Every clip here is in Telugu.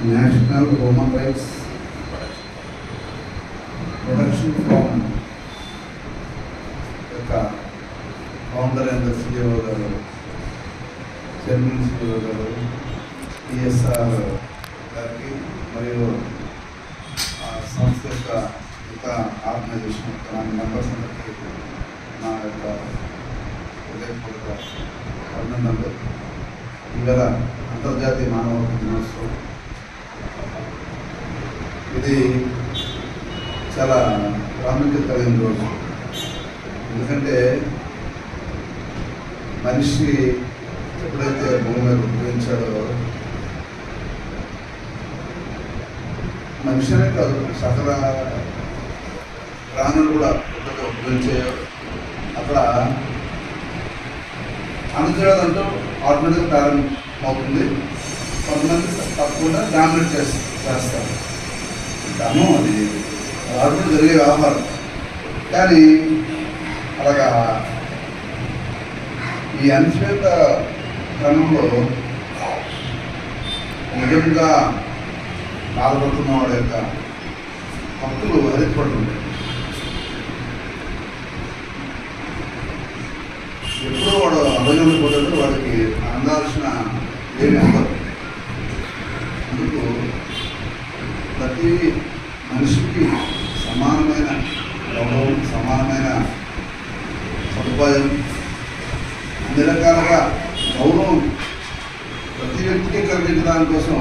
National human rights protection forum యొక్క ఫౌండర్ అండ్ సిఇఓ గారు, చైర్మన్ సిఇఓ గారు, పిఎస్ఆర్ గారికి మరియు ఆ సంస్థ యొక్క ఆర్గనైజేషన్ యొక్క నా మెంబర్స్ అందరికీ నా యొక్క హృదయపూర్వక అభినందనలు. ఇవాళ అంతర్జాతీయ మానవ హక్కుల దినోత్సవం. ఇది చాలా ప్రాముఖ్యత కలిగిన రోజు. ఎందుకంటే మనిషి ఎప్పుడైతే భూమి మీద ఉద్భవించాడో, మనిషినే కాదు సకల ప్రాణులు కూడా ఉద్భవించాయో అక్కడ అనుజాదంటూ ఆటోమేటిక్గా ప్రారంభమవుతుంది. కొంతమంది తప్పకుండా డామినేట్ చేస్తారు. దానం అది ఆటోమేటిక్ జరిగే వ్యవహారం. కానీ అలాగా ఈ అనిశ్చిత క్రమంలో నిజంగా బాధపడుతున్న వాడి యొక్క హక్కులు హరించబడుతుంటాయి. ఎప్పుడో వాడు అభజంలో పోతాడో వాడికి అందాల్సిన ఏమి అందరు. అందుకు ప్రతి మనిషికి సమానమైన గౌరవం, సమానమైన సదుపాయం, అన్ని రకాలుగా గౌరవం ప్రతి వ్యక్తికి కలిగించడానికి కోసం,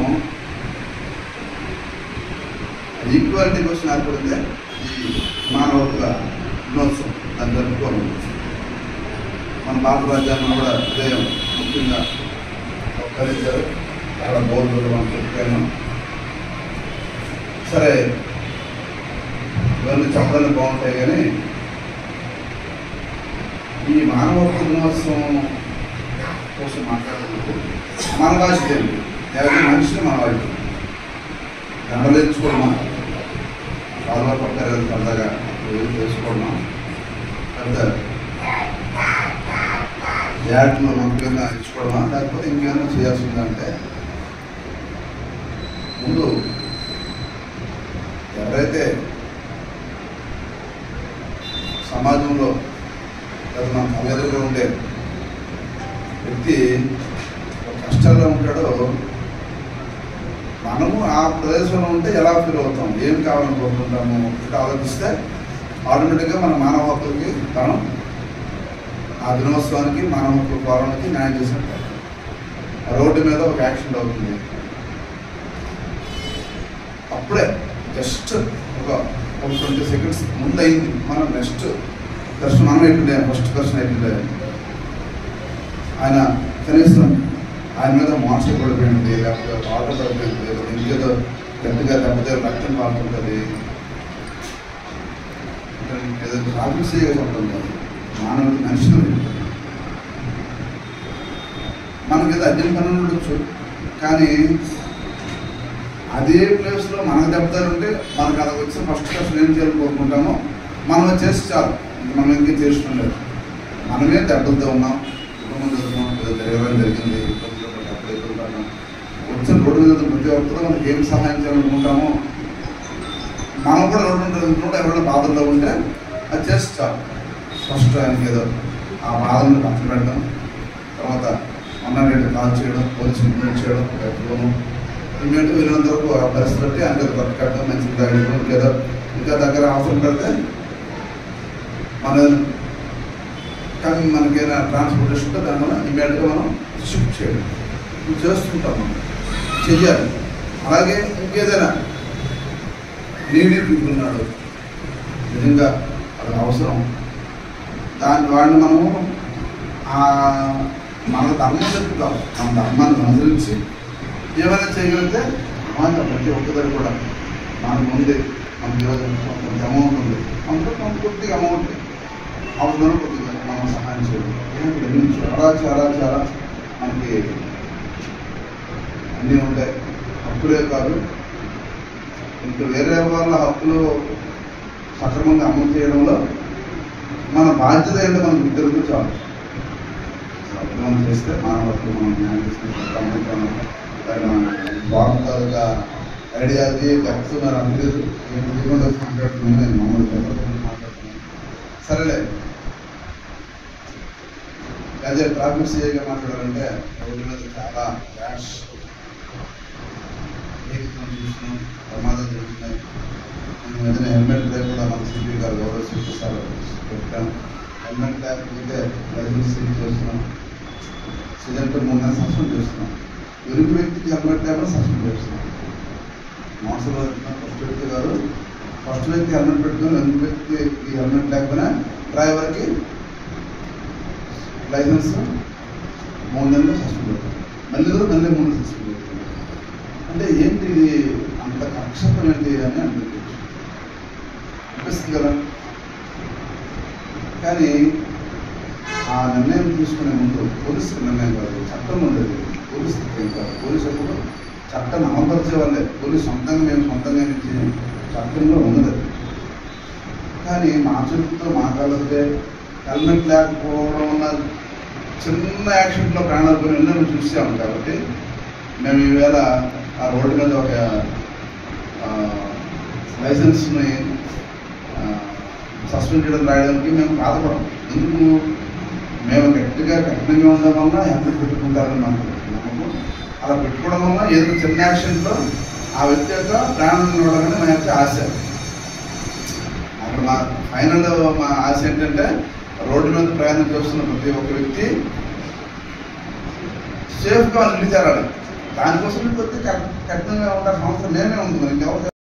ఈక్వాలిటీ కోసం ఏర్పడిందే ఈ మానవ హక్కుల దినోత్సవం. దాన్ని జరుపుకోవాలి. మన భారత రాజ్యాంగం కూడా ఉదయం ముఖ్యంగా ఒక్కరించారు. చాలా బోర్డు మనం చెప్పాను. సరే, ఇవన్నీ చెప్పడానికి బాగుంటాయి. కానీ ఈ మానవ హక్కుల దినోత్సవం కోసం మాట్లాడుతూ మన భాష ఏంటి? ఎవరి మనిషిని మన భాష దండలేర్చుకోవడమా, కాలువ పట్టారు సరదాగా చేసుకోవడమా, పెద్ద యాడ్లో మంత్రిగా ఇచ్చుకోవడమా, లేకపోతే ఇంకేమైనా చేయాల్సి ఉందంటే, ముందు ఎవరైతే సమాజంలో లేదా మన కళ్ళెదురుగా ఉండే వ్యక్తి కష్టాల్లో ఉంటాడో, మనము ఆ ప్రదేశంలో ఉంటే ఎలా ఫీల్ అవుతాం, ఏం కావాలని కోరుకుంటాము ఇట్లా ఆలోచిస్తే ఆటోమేటిక్గా మన మానవ హక్కులకి మనం ఆ దినోత్సవానికి, మానవ హక్కుల పోరాటానికి న్యాయం చేసినట్టు. రోడ్డు మీద ఒక యాక్సిడెంట్ అవుతుంది. అప్పుడే జస్ట్ ఒక 20 సెకండ్స్ ముందు అయింది. మనం నెక్స్ట్ దర్శనం మనం అయిపోయిండే, ఫస్ట్ దర్శనం అయిపోయిండే. ఆయన కనీసం ఆయన మీద మోటార్ పడిపోయింది, లేకపోతే ఆటో పడిపోయింది, ఇంకేదో గట్టిగా లేకపోతే రక్తం పారుతుంటుంది, ఏదో ట్రాఫిక్ చేయగా ఉంటుంది. మానవుడికి మనిషిని మనకి ఏదో అర్జెంట్ పని ఉండొచ్చు, కానీ అదే ప్లేస్లో మనకు దెబ్బతారుంటే మనకు అది వచ్చి ఫస్ట్ క్లాస్ ఏం చేయాలని కోరుకుంటామో మనం చేసి చాలు. మనం ఇంకేం చేస్తున్నాం లేదు. మనమే దెబ్బలతో ఉన్నాం, కుటుంబం చదువుతున్నాం, ఏదో జరగడం జరిగింది, వచ్చిన రోడ్డు మీద ప్రతి ఒక్కరు మనకి ఏం సహాయం చేయాలనుకుంటామో, మనం కూడా రోడ్డు ఉంటుంది. ఎవరైనా బాధల్లో ఉంటే అది చేసి చాలు. ఫస్ట్ ఆయనకి ఏదో ఆ బాధలను పక్కన పెడతాం. తర్వాత అన్నట్టు కాల్ చేయడం, పోలీసు ఇంప్లిమెంట్ చేయడం, ఎప్పుడూ ఇమీడియట్గా వీళ్ళంత వరకు ఆ పరిస్థితి బట్టి ఆయన పట్టు కట్టడం, మంచిగా తాగడం, లేదా ఇంకా దగ్గర అవసరం పెడితే మనకైనా ట్రాన్స్పోర్టేషన్ ఉంటే దానివల్ల ఇమీడియట్గా మనం షిఫ్ట్ చేయడం చేస్తుంటాం. మనం చెయ్యాలి. అలాగే ఇంకేదైనా నీడీ పీపుల్ ఉన్నాడు, నిజంగా అది అవసరం, వాడిని మనము మన ధర్మం చెప్తాం. మన ధర్మాన్ని అనుసరించి ఏమైనా చేయగలిగితే ప్రతి ఒక్కదాన్ని కూడా మనకు ఉంది. మనకి ఈరోజు కొంత అమౌంట్ ఉంది, కొంత కొద్దిగా అమౌంట్ అవసరం, కొద్దిగా మనం సహాయం చేయడం. చాలా చాలా చాలా మనకి అన్నీ ఉంటాయి. హక్కులే కాదు, ఇంకా వేరే వాళ్ళ హక్కులు సక్రమంగా అమలు చేయడంలో మన బాధ్యత ఏంటో మనకు గుర్తెరుగు చాలు. మనం చేస్తే మానవ హక్కులు మనం న్యాయం చేసిన బాబు తాలూకా ఐడియా అది డెప్త్ మరి అందలేదు ఎందుకంటే మాట్లాడుతున్నాను నేను మామూలు మాట్లాడుతున్నాను. సరేలే, అదే ట్రాఫిక్ సిఐగా మాట్లాడాలంటే రోడ్డు మీద చాలా ర్యాష్ చూస్తున్నాం, ప్రమాదాలు జరుగుతున్నాయి. నేను ఏదైనా హెల్మెట్ లేకుండా మన సిపి గారు గౌరవ సిపి సార్ పెట్టాను. హెల్మెట్ లేకపోతే లైసెన్స్ సీజ్ చేస్తున్నాం. సీజన్తో 3 నెలలు సస్పెండ్ చేస్తున్నాం. ఎరుగు వ్యక్తికి హెల్మెట్ లేకుండా సస్పెండ్ చేస్తున్నాం. మోటార్ ఫస్ట్ వ్యక్తి హెల్మెట్ పెట్టుకుని ఎరుగు వ్యక్తికి హెల్మెట్ లేకపోయినా డ్రైవర్కి లైసెన్స్ 3 నెలలు సస్పెండ్ పెడతాం. మళ్ళీ 3 నెలలు సస్పెండ్ పెడతాం. అంటే ఏంటి ఇది అంత కక్షత్వం ఏంటి అని అనిపిస్తుంది కదా. కానీ ఆ నిర్ణయం తీసుకునే ముందు పోలీసు నిర్ణయం కాదు, చట్టం ఉండేది. పోలీసు ఏం కాదు, పోలీసు ఎప్పుడు చట్టం అమలుపరిచే వాళ్ళే. పోలీసు మేము సొంతంగా నుంచి చట్టంలో ఉన్నది. కానీ మా చేతితో మాట్లాడితే హెల్మెట్ లేకపోవడం ఉన్న చిన్న యాక్సిడెంట్లో ప్రాణాలు పోయిన మేము చూసాము. కాబట్టి మేము ఈవేళ ఆ రోడ్డు మీద ఒక లైసెన్స్ని సస్పెండ్ చేయడం రాయడానికి మేము బాధపడము. ఎందుకు? మేము కఠినంగా ఉండడం వల్ల హెల్మెట్ పెట్టుకుంటారని మాకు నమ్మకం. అలా పెట్టుకోవడం వల్ల ఏదో చిన్న యాక్సిడెంట్లో ఆ వ్యక్తి యొక్క ప్రాణం నిలవడాలని మా యొక్క ఆశ. అక్కడ మా ఫైనల్ మా ఆశ ఏంటంటే రోడ్డు మీద ప్రయాణం చేస్తున్న ప్రతి ఒక్క వ్యక్తి సేఫ్గా ఇల్లు చేరాలి. దానికోసం కొద్దిగా కఠినంగా ఉండాల్సిన అవసరం మేమే ఉంది. మరి ఇంకెవరు